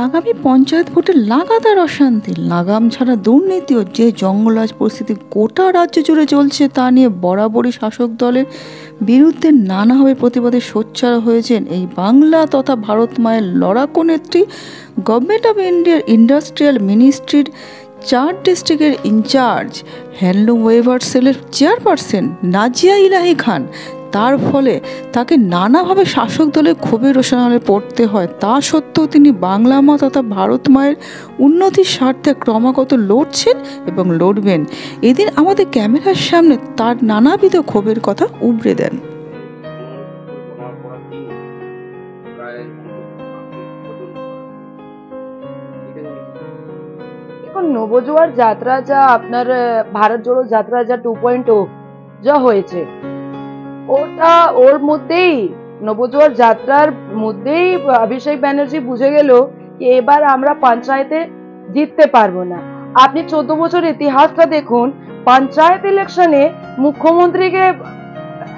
আগামী পঞ্চায়েত ভোটে লাগাতার অশান্তি, লাগাম ছাড়া দুর্নীতি ও যে জঙ্গলরাজ পরিস্থিতি গোটা রাজ্য জুড়ে চলছে তা নিয়ে বরাবরই শাসক দলের বিরুদ্ধে নানাভাবে প্রতিবাদে সোচ্চার হয়েছেন এই বাংলা তথা ভারত মায়ের লড়াকু নেত্রী, গভর্নমেন্ট অফ ইন্ডিয়ার ইন্ডাস্ট্রিয়াল মিনিস্ট্রির 4 ডিস্ট্রিক্টের ইনচার্জ, হ্যান্ডলুম ওয়েভার সেলের চেয়ারপারসন নাজিয়া ইলাহি খান। তার ফলে তাকে নানাভাবে শাসক দলের ক্ষোভের রোষানলে পড়তে হয়। তা সত্ত্বেও তিনি বাংলা মা তথা ভারত মায়ের উন্নতির স্বার্থে ক্রমাগত লড়ছেন এবং লড়বেন। এদিন আমাদের ক্যামেরার সামনে তার নানাবিধ ক্ষোভের কথা উবড়ে দেন। নবজোয়ার যাত্রা যা আপনার ভারত জোড়ো যাত্রা যা 2.0 যা হয়েছে, ওটা ওর মধ্যেই নবজোয়ার যাত্রার মধ্যেই অভিষেক ব্যানার্জি বুঝে গেল যে এবার আমরা পঞ্চায়েতে জিততে পারবো না। আপনি 14 বছর ইতিহাসটা দেখুন, পঞ্চায়েত ইলেকশনে মুখ্যমন্ত্রীকে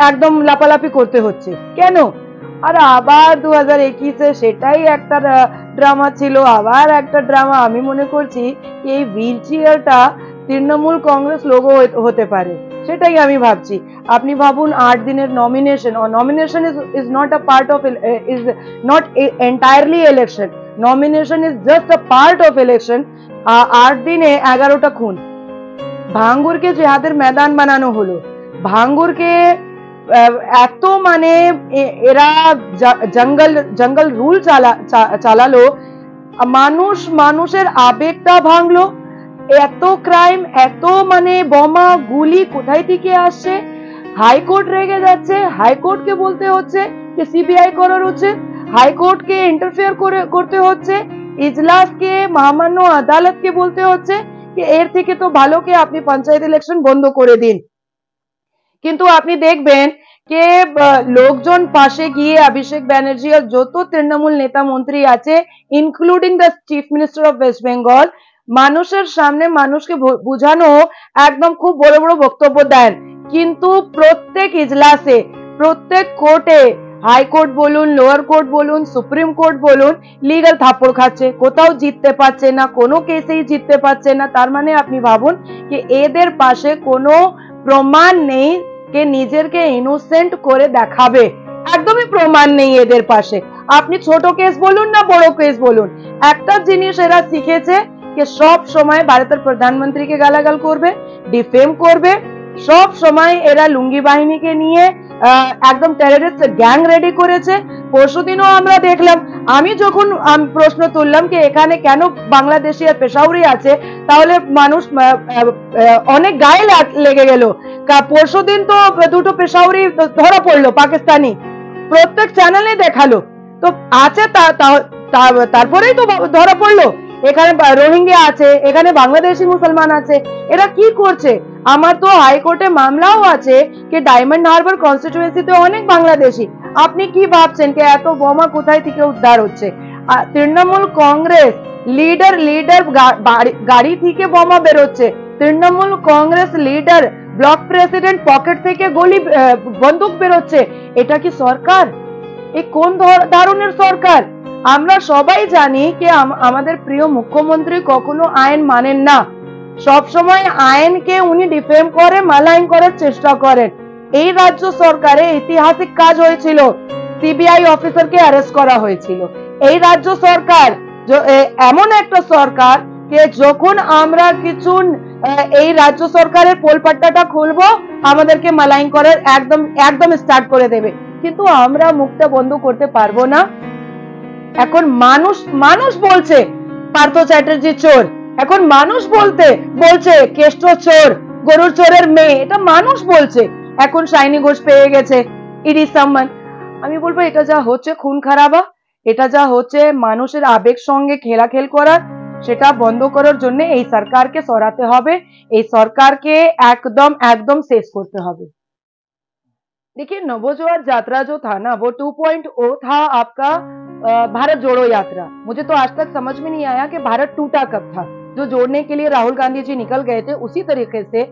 একদম লাপালাপি করতে হচ্ছে কেন? আর আবার 2021-এ সেটাই একটা ড্রামা ছিল, আবার একটা ড্রামা। আমি মনে করছি এই হুইল চেয়ারটা তৃণমূল কংগ্রেস লোগো হতে পারে, সেটাই আমি ভাবছি। আপনি ভাবুন 8 দিনের nomination, nomination is not a part of, is not entirely election, nomination is just a part of election. 8 দিনে 11টা খুন, ভাঙ্গুরকে জেহাদের ময়দান বানানো হলো। ভাঙ্গুরকে এত মানে এরা জঙ্গল জঙ্গল রুল চালালো, মানুষের আবেগটা ভাঙলো। এত ক্রাইম, এত মানে বোমা গুলি কোথায় থেকে আসছে? হাইকোর্ট রেগে যাচ্ছে, হাইকোর্টকে বলতে হচ্ছে যে সিবিআই করার হচ্ছে, হাইকোর্টকে ইন্টারফেয়ার করতে হচ্ছে, ইজলাসকে মহামান্য আদালতকে বলতে হচ্ছে যে এর থেকে তো ভালো কে আপনি পঞ্চায়েত ইলেকশন বন্ধ করে দিন। কিন্তু আপনি দেখবেন যে লোকজন পাশে গিয়ে অভিষেক ব্যানার্জি আর যত তৃণমূল নেতা মন্ত্রী আছে, including the chief minister of West Bengal, মানুষের সামনে মানুষকে বুঝানো একদম খুব বড় বড় বক্তব্য দেন। কিন্তু প্রত্যেক ইজলাসে, প্রত্যেক কোর্টে, হাইকোর্ট বলুন, লোয়ার কোর্ট বলুন, সুপ্রিম কোর্ট বলুন, লিগাল থাপ্পড় খাচ্ছে, কোথাও জিততে পারছে না, কোনো কেসেই জিততে পারছে না। তার মানে আপনি ভাবুন যে এদের পাশে কোনো প্রমাণ নেই কে নিজেরকে ইনোসেন্ট করে দেখাবে, একদমই প্রমাণ নেই এদের পাশে। আপনি ছোট কেস বলুন না বড় কেস বলুন, একটা জিনিস এরা শিখেছে যে সব সময় ভারতের প্রধানমন্ত্রীকে গালাগাল করবে, ডিফেম করবে। সব সময় এরা লুঙ্গি বাহিনীকে নিয়ে একদম টেররিস্ট গ্যাং রেডি করেছে। পরশুদিনও আমরা দেখলাম, আমি যখন প্রশ্ন তুললাম যে এখানে কেন বাংলাদেশি আর পেশাউরি আছে, তাহলে মানুষ অনেক গায়ে লেগে গেল। পরশুদিন তো দুটো পেশাউরি ধরা পড়লো, পাকিস্তানি, প্রত্যেক চ্যানেলে দেখালো। তো আছে তারপরেই তো ধরা পড়লো। এখানে রোহিঙ্গা আছে, এখানে বাংলাদেশি মুসলমান আছে, এরা কি করছে? আমার তো হাইকোর্টে মামলাও আছে যে ডায়মন্ড হারবার কনস্টিটিউয়েন্সিতে অনেক বাংলাদেশি। আপনি কি ভাবছেন যে এত বোমা কোথায় থেকে উদ্ধার হচ্ছে? তৃণমূল কংগ্রেস লিডার গাড়ি থেকে বোমা বেরোচ্ছে, Trinamool Congress leader block president pocket থেকে বন্দুক বেরোচ্ছে। এটা কি সরকার? এই কোন ধরনের সরকার? আমরা সবাই জানি যে আমাদের প্রিয় মুখ্যমন্ত্রী কখনো আইন মানেন না, সব সময় আইনকে উনি ডিফেম করে, মালাইন করার চেষ্টা করেন। এই রাজ্য সরকারে ঐতিহাসিক কাজ হয়েছিল, সিবিআই অফিসারকে অ্যারেস্ট করা হয়েছিল। এই রাজ্য সরকার এমন একটা সরকার যে যখন আমরা কিছু এই রাজ্য সরকারের পোলপাট্টাটা খুলবো, আমাদেরকে মালাইন করার একদম স্টার্ট করে দেবে। কিন্তু আমরা মুখটা বন্ধ করতে পারবো না। এখন মানুষ বলছে পার্থ চ্যাটার্জি চোর, এখন মানুষ বলছে কেষ্ট চোর, গরুর চোরের মেয়ে, এটা মানুষ বলছে। এখন শাইনি ঘোষ পেয়ে গেছে ইডি সাম্মান। আমি বলবো এটা যা হচ্ছে খুন খারাবা, এটা যা হচ্ছে মানুষের আবেগ সঙ্গে খেলাখেল করা, সেটা বন্ধ করার জন্য এই সরকারকে সরাতে হবে, এই সরকারকে একদম শেষ করতে হবে। देखिए, नवजोर यात्रा जो था ना, वो 2.0 था आपका भारत जोड़ो यात्रा। मुझे तो आज तक समझ में नहीं आया कि भारत टूटा कब था। जो जोड़ने के लिए राहुल गांधी जी निकल गए थे, उसी तरीके से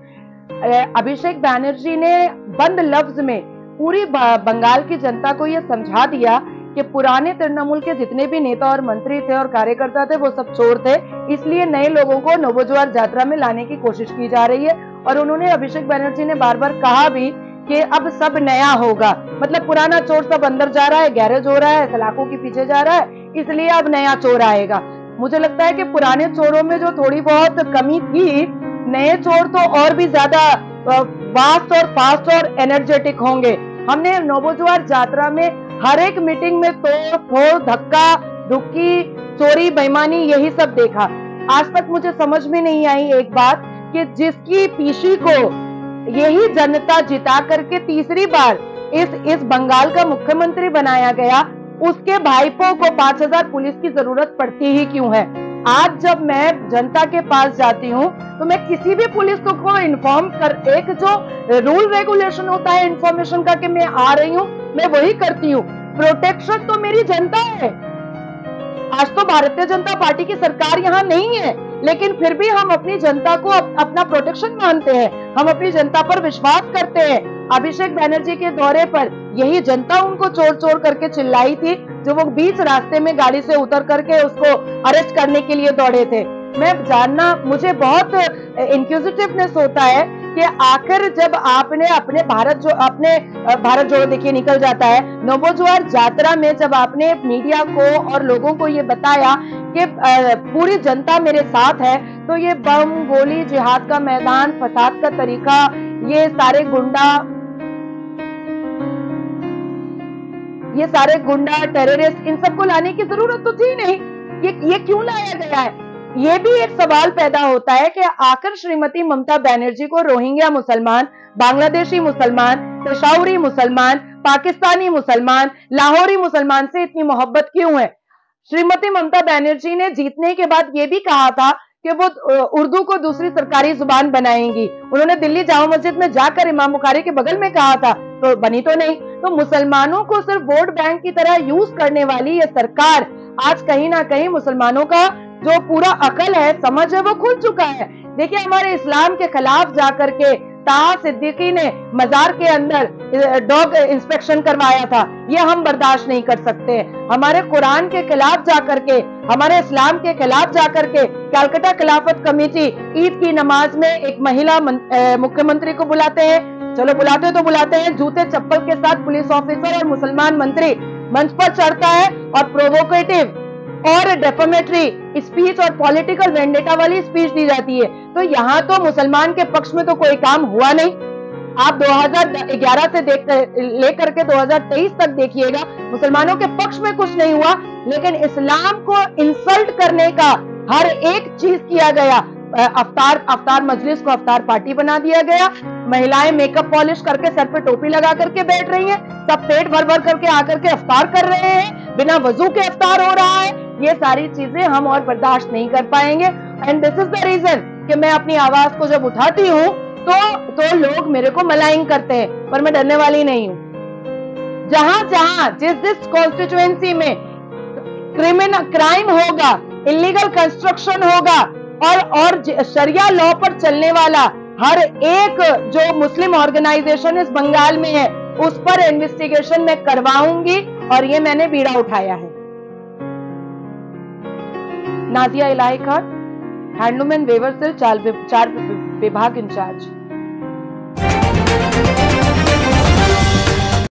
अभिषेक बैनर्जी ने बंद लफ्ज में पूरी बंगाल की जनता को यह समझा दिया कि पुराने तृणमूल के जितने भी नेता और मंत्री थे और कार्यकर्ता थे वो सब चोर थे, इसलिए नए लोगों को नवजुआर यात्रा में लाने की कोशिश की जा रही है। और उन्होंने, अभिषेक बनर्जी ने बार बार कहा भी कि अब सब नया होगा, मतलब पुराना चोर सब अंदर जा रहा है, गैरेज हो रहा है, सलाखों के पीछे जा रहा है, इसलिए अब नया चोर आएगा। मुझे लगता है कि पुराने चोरों में जो थोड़ी बहुत कमी थी, नए चोर तो और भी ज्यादा वास्ट और फास्ट और एनर्जेटिक होंगे। हमने नवजुआर यात्रा में हर एक मीटिंग में तोड़ फोड़, धक्का धुक्की, चोरी, बेईमानी, यही सब देखा। आज तक मुझे समझ में नहीं आई एक बात कि जिसकी पीसी को यही जनता जिता करके तीसरी बार इस बंगाल का मुख्यमंत्री बनाया गया, उसके भाईपों को 5000 पुलिस की जरूरत पड़ती ही क्यों है? आज जब मैं जनता के पास जाती हूँ तो मैं किसी भी पुलिस को इन्फॉर्म कर, एक जो रूल रेगुलेशन होता है इन्फॉर्मेशन का कि मैं आ रही हूँ, मैं वही करती हूँ। प्रोटेक्शन तो मेरी जनता है। आज तो भारतीय जनता पार्टी की सरकार यहाँ नहीं है, लेकिन फिर भी हम अपनी जनता को अपना प्रोटेक्शन मानते हैं, हम अपनी जनता पर विश्वास करते हैं। अभिषेक बनर्जी के दौरे पर यही जनता उनको चोर चोर करके चिल्लाई थी, जो वो बीच रास्ते में गाड़ी से उतर करके उसको अरेस्ट करने के लिए दौड़े थे। मैं जानना, मुझे बहुत इंक्विजिटिवनेस होता है कि आखिर जब आपने अपने भारत जोड़ो देखिए निकल जाता है, नवजुआर यात्रा में जब आपने मीडिया को और लोगों को ये बताया कि पूरी जनता मेरे साथ है, तो ये बम, गोली, जिहाद का मैदान, फसाद का तरीका, ये सारे गुंडा टेररिस्ट, इन सबको लाने की जरूरत तो थी नहीं। ये क्यों लाया गया है? ये भी एक सवाल पैदा होता है कि आखिर श्रीमती ममता बनर्जी को रोहिंग्या मुसलमान, बांग्लादेशी मुसलमान, पेशावरी मुसलमान, पाकिस्तानी मुसलमान, लाहौरी मुसलमान से इतनी मोहब्बत क्यों है? श्रीमती ममता बनर्जी ने जीतने के बाद ये भी कहा था कि वो उर्दू को दूसरी सरकारी जुबान बनाएंगी। उन्होंने दिल्ली जामा मस्जिद में जाकर इमाम बुखारी के बगल में कहा था, तो बनी तो नहीं। तो मुसलमानों को सिर्फ वोट बैंक की तरह यूज करने वाली ये सरकार आज कहीं ना कहीं मुसलमानों का जो पूरा अकल है, समझ है, वो खुल चुका है। देखिए, हमारे इस्लाम के खिलाफ जाकर के ताहा सिद्दीकी ने मजार के अंदर डॉग इंस्पेक्शन करवाया था, ये हम बर्दाश्त नहीं कर सकते। हमारे कुरान के खिलाफ जाकर के, हमारे इस्लाम के खिलाफ जाकर के कलकत्ता खिलाफत कमेटी ईद की नमाज में एक महिला मुख्यमंत्री को बुलाते हैं, चलो बुलाते तो बुलाते हैं, जूते चप्पल के साथ पुलिस ऑफिसर और मुसलमान मंत्री मंच पर चढ़ता है और प्रोवोकेटिव और डेफामेटरी स्पीच और पॉलिटिकल वेंडेटा वाली स्पीच दी जाती है। तो यहाँ तो मुसलमान के पक्ष में तो कोई काम हुआ नहीं। आप 2011 से लेकर के 2023 तक देखिएगा, मुसलमानों के पक्ष में कुछ नहीं हुआ, लेकिन इस्लाम को इंसल्ट करने का हर एक चीज किया गया। अफ्तार मजलिस को अफ्तार पार्टी बना दिया गया, महिलाएं मेकअप पॉलिश करके सर पे टोपी लगा करके बैठ रही हैं, सब पेट भर भर करके आकर के अफ्तार कर रहे हैं, बिना वजू के अफ्तार हो रहा है। ये सारी चीजें हम और बर्दाश्त नहीं कर पाएंगे। And this is the reason कि मैं अपनी आवाज को जब उठाती हूँ तो लोग मेरे को मलाइन करते हैं, पर मैं डरने वाली नहीं हूँ। जहां जिस कॉन्स्टिट्यूएंसी में क्राइम होगा, इलीगल कंस्ट्रक्शन होगा और शरिया लॉ पर चलने वाला हर एक जो मुस्लिम ऑर्गेनाइजेशन इस बंगाल में है, उस पर इन्वेस्टिगेशन मैं करवाऊंगी, और ये मैंने बीड़ा उठाया है। Nazia Ilahi Khan, handloom and weaver cell 4 विभाग इंचार्ज।